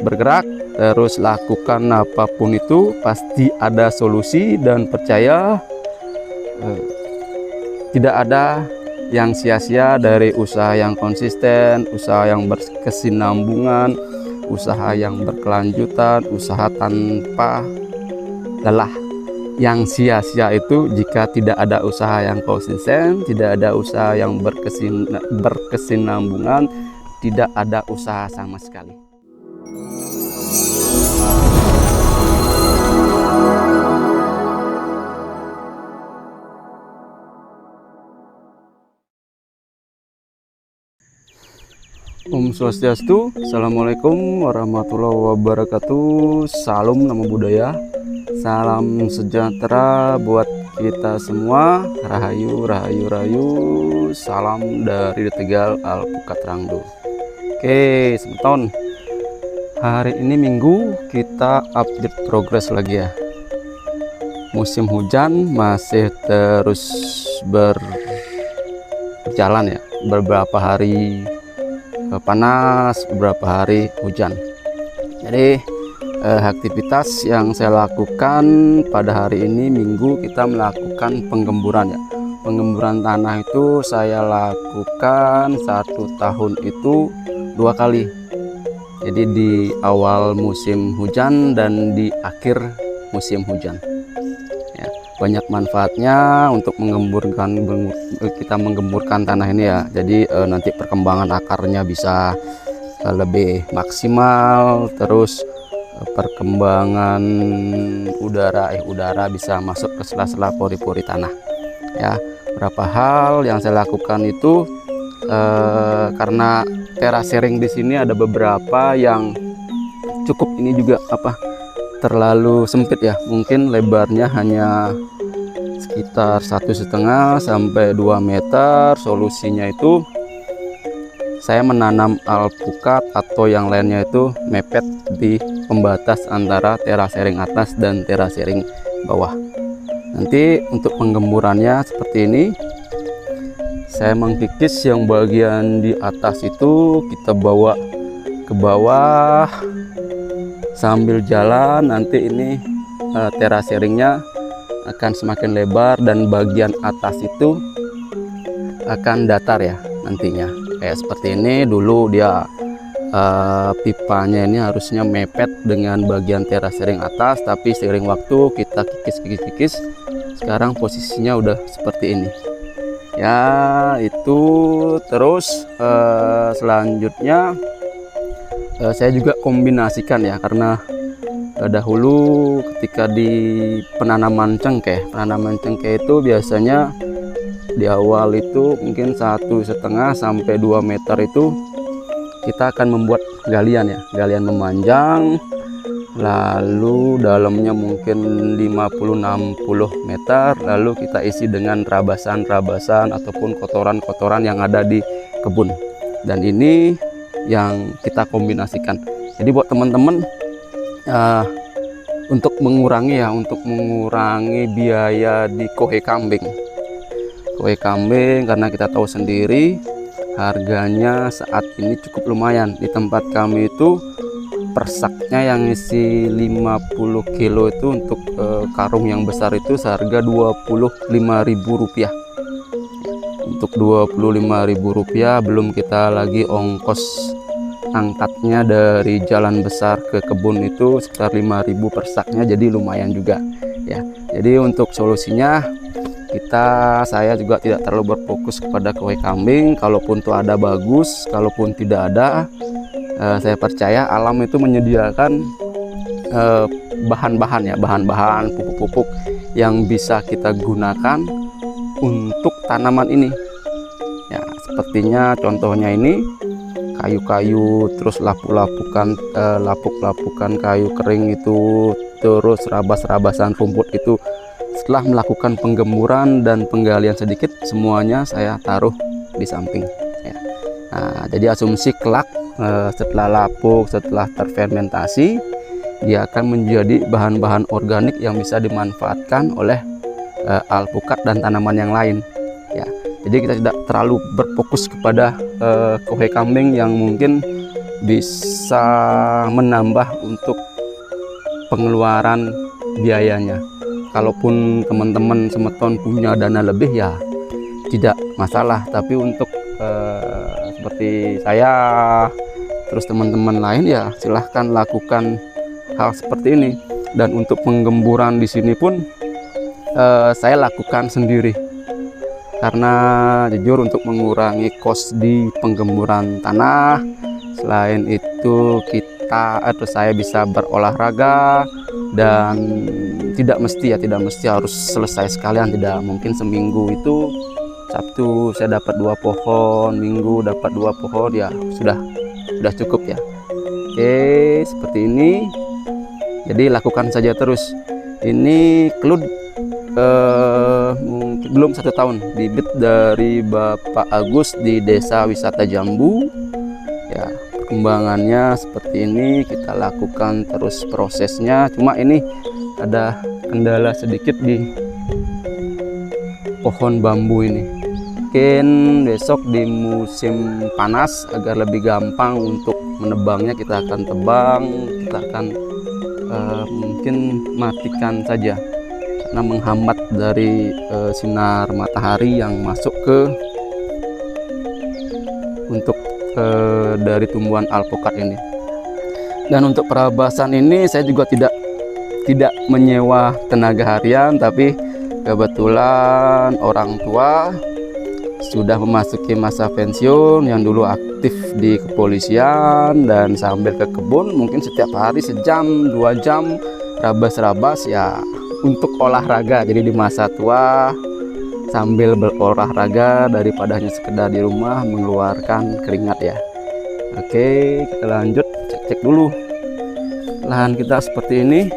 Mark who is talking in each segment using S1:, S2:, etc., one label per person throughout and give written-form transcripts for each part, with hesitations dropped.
S1: bergerak, terus lakukan apapun itu pasti ada solusi, dan percaya tidak ada yang sia-sia dari usaha yang konsisten, usaha yang berkesinambungan, usaha yang berkelanjutan, usaha tanpa lelah. Yang sia-sia itu jika tidak ada usaha yang konsisten, tidak ada usaha yang berkesinambungan, tidak ada usaha sama sekali. Om Swastiastu, Assalamualaikum warahmatullahi wabarakatuh. Salam nama budaya, salam sejahtera buat kita semua. Rahayu, rahayu, rahayu. Salam dari Tegal Alpukat Rangdo. Oke, semeton. Hari ini Minggu, kita update progres lagi ya. Musim hujan masih terus berjalan ya. Beberapa hari panas, beberapa hari hujan. Jadi aktivitas yang saya lakukan pada hari ini Minggu, kita melakukan penggemburan ya. Penggemburan tanah itu saya lakukan 1 tahun itu 2 kali. Jadi di awal musim hujan dan di akhir musim hujan. Ya, banyak manfaatnya untuk kita menggemburkan tanah ini ya. Jadi nanti perkembangan akarnya bisa lebih maksimal, terus perkembangan udara bisa masuk ke sela-sela pori-pori tanah ya. Beberapa hal yang saya lakukan itu karena terasering di sini ada beberapa yang cukup ini juga terlalu sempit ya, mungkin lebarnya hanya sekitar 1,5 sampai 2 meter. Solusinya itu saya menanam alpukat atau yang lainnya itu mepet di pembatas antara terasering atas dan terasering bawah. Nanti untuk penggemburannya seperti ini, saya mengkikis yang bagian di atas itu kita bawa ke bawah sambil jalan. Nanti ini teraseringnya akan semakin lebar dan bagian atas itu akan datar ya nantinya. Kayak seperti ini dulu dia pipanya ini harusnya mepet dengan bagian terasering atas, tapi seiring waktu kita kikis. Sekarang posisinya udah seperti ini ya. Itu terus selanjutnya saya juga kombinasikan ya, karena dahulu ketika di penanaman cengkeh itu biasanya di awal itu mungkin 1,5 sampai 2 meter itu kita akan membuat galian ya, galian memanjang, lalu dalamnya mungkin 50-60 meter, lalu kita isi dengan rabasan ataupun kotoran-kotoran yang ada di kebun. Dan ini yang kita kombinasikan. Jadi buat teman-teman untuk mengurangi biaya di kohe kambing, karena kita tahu sendiri harganya saat ini cukup lumayan. Di tempat kami itu persaknya yang isi 50 kilo itu untuk karung yang besar itu seharga Rp25.000. Untuk Rp25.000 belum kita lagi ongkos angkatnya dari jalan besar ke kebun itu sekitar 5.000 persaknya, jadi lumayan juga ya. Jadi untuk solusinya saya juga tidak terlalu berfokus kepada kue kambing. Kalaupun tuh ada bagus, kalaupun tidak ada, saya percaya alam itu menyediakan bahan-bahan pupuk-pupuk yang bisa kita gunakan untuk tanaman ini ya. Sepertinya contohnya ini kayu-kayu, terus lapuk-lapukan kayu kering itu, terus rabasan rumput itu. Setelah melakukan penggemburan dan penggalian sedikit, semuanya saya taruh di samping ya. Nah, jadi asumsi kelak setelah lapuk, setelah terfermentasi, dia akan menjadi bahan-bahan organik yang bisa dimanfaatkan oleh alpukat dan tanaman yang lain ya. Jadi kita tidak terlalu berfokus kepada kohe kambing yang mungkin bisa menambah untuk pengeluaran biayanya. Kalaupun teman-teman semeton punya dana lebih ya tidak masalah, tapi untuk seperti saya terus teman-teman lain ya silahkan lakukan hal seperti ini. Dan untuk penggemburan di sini pun saya lakukan sendiri karena jujur untuk mengurangi kos di penggemburan tanah. Selain itu saya bisa berolahraga dan tidak mesti harus selesai sekalian, tidak mungkin seminggu itu Sabtu saya dapat 2 pohon, Minggu dapat 2 pohon, ya sudah cukup ya. Oke, seperti ini. Jadi lakukan saja terus. Ini kelut mungkin belum 1 tahun, bibit dari Bapak Agus di Desa Wisata Jambu ya. Perkembangannya seperti ini, kita lakukan terus prosesnya. Cuma ini ada kendala sedikit di pohon bambu ini. Mungkin besok di musim panas agar lebih gampang untuk menebangnya, kita akan tebang, kita akan mungkin matikan saja karena menghambat dari sinar matahari yang masuk ke untuk dari tumbuhan alpukat ini. Dan untuk perabasan ini saya juga tidak menyewa tenaga harian, tapi kebetulan orang tua sudah memasuki masa pensiun yang dulu aktif di kepolisian dan sambil ke kebun, mungkin setiap hari 1 jam 2 jam rabas-rabas ya untuk olahraga. Jadi di masa tua sambil berolahraga daripada hanya sekedar di rumah mengeluarkan keringat ya. Oke, kita lanjut cek dulu lahan kita seperti ini.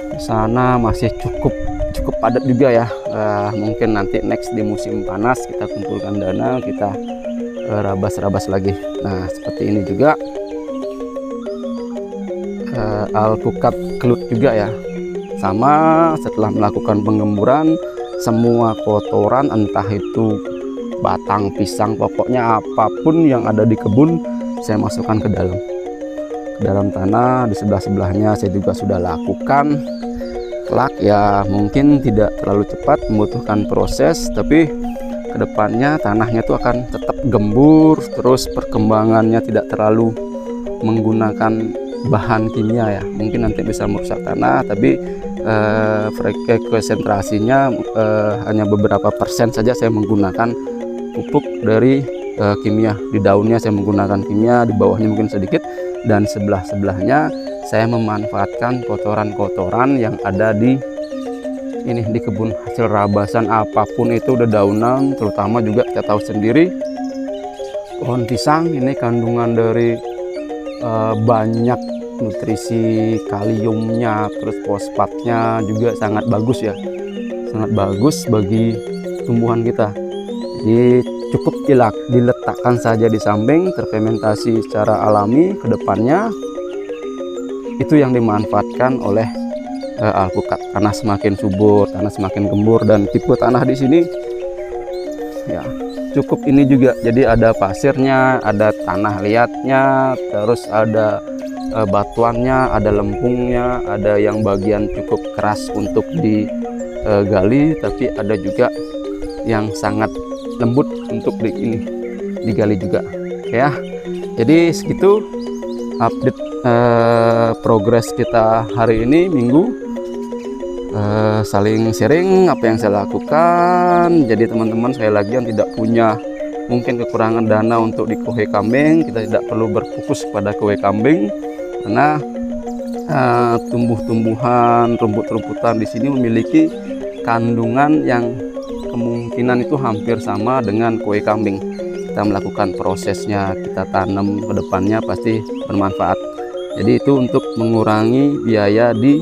S1: Di sana masih cukup padat juga ya. Mungkin nanti next di musim panas kita kumpulkan dana, kita rabas-rabas lagi. Nah seperti ini juga alpukat kelut juga ya, sama. Setelah melakukan penggemburan, semua kotoran entah itu batang pisang, pokoknya apapun yang ada di kebun saya masukkan ke dalam tanah. Di sebelah-sebelahnya saya juga sudah lakukan. Kelak ya mungkin tidak terlalu cepat, membutuhkan proses, tapi kedepannya tanahnya itu akan tetap gembur, terus perkembangannya tidak terlalu menggunakan bahan kimia ya. Mungkin nanti bisa merusak tanah, tapi konsentrasinya hanya beberapa persen saja saya menggunakan pupuk dari kimia. Di daunnya saya menggunakan kimia, di bawahnya mungkin sedikit, dan sebelah-sebelahnya saya memanfaatkan kotoran-kotoran yang ada di kebun hasil rabasan apapun itu, dedaunan terutama. Juga kita tahu sendiri pohon pisang ini kandungan dari banyak nutrisi, kaliumnya, terus fosfatnya juga sangat bagus ya, sangat bagus bagi tumbuhan kita. Jadi cukup diletakkan saja di samping, terfermentasi secara alami. Kedepannya itu yang dimanfaatkan oleh alpukat. Tanah semakin subur, tanah semakin gembur, dan tipe tanah di sini ya cukup ini juga. Jadi ada pasirnya, ada tanah liatnya, terus ada batuannya, ada lempungnya, ada yang bagian cukup keras untuk digali, tapi ada juga yang sangat lembut untuk digali juga ya. Jadi segitu update progres kita hari ini, Minggu. Saling sharing apa yang saya lakukan. Jadi teman-teman, saya lagi yang tidak punya mungkin kekurangan dana untuk di kue kambing, kita tidak perlu berfokus pada kue kambing karena tumbuh-tumbuhan, rumput-rumputan di sini memiliki kandungan yang kemungkinan itu hampir sama dengan kue kambing. Kita melakukan prosesnya, kita tanam ke depannya pasti bermanfaat. Jadi itu untuk mengurangi biaya di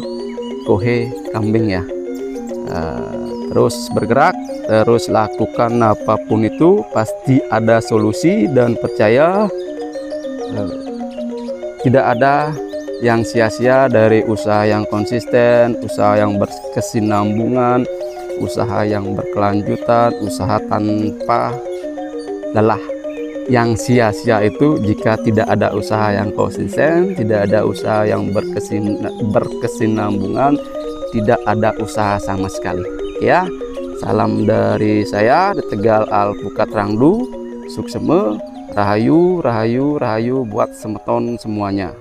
S1: kue kambing ya. Terus bergerak, terus lakukan apapun itu pasti ada solusi, dan percaya tidak ada yang sia-sia dari usaha yang konsisten, usaha yang berkesinambungan, usaha yang berkelanjutan, usaha tanpa lelah. yang sia-sia itu jika tidak ada usaha yang konsisten, tidak ada usaha yang berkesinambungan, tidak ada usaha sama sekali. Ya, salam dari saya di Tegal Alpukat Rangdu, sukseme, rahayu, rahayu, rahayu buat semeton semuanya.